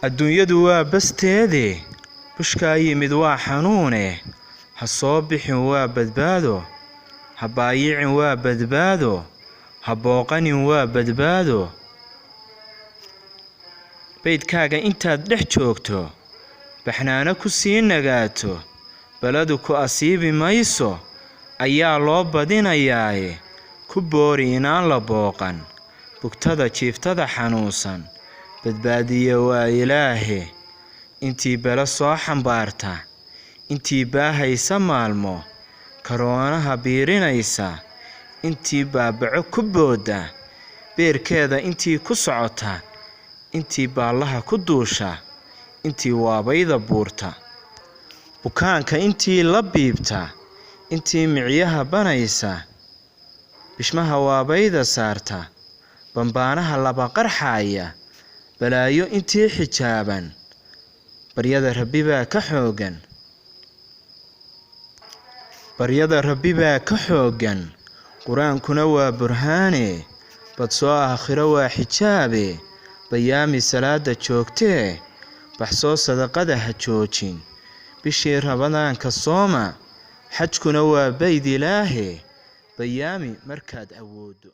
adduunyadu waa basteede bushka yimid waa xanuune ha soo bixin waa badbaado ha baayicin waa badbaado ha booqanin waa badbaado beydkaaga intaad dhex joogto baxnaana ku sii nagaato baladu ku asiibi mayso ayaa loo badinayaaye ku boori inaan la booqan bugtada jiiftada xanuunsan badbaadiye waa ilaahe intii belo soo xambaarta intii baahaysa maalmo karoonaha biirinaysa intii baabaco ku booda beerkeeda intii ku socota intii baallaha ku duusha intii waabayda buurta bukaanka intii la biibta intii micyaha banaysa bishmaha waabayda saarta bambaanaha laba qarxaaya balaayo intii xijaaban baryada rabbi baa ka xoogan qur-aankuna waa burhaane bad soo aakhiro waa xijaabe bayaami salaada joogtee baxsoo sadaqada ha joojin bishii rabadaanka sooma xajkuna waa bayd ilaahe bayaami markaad awoodo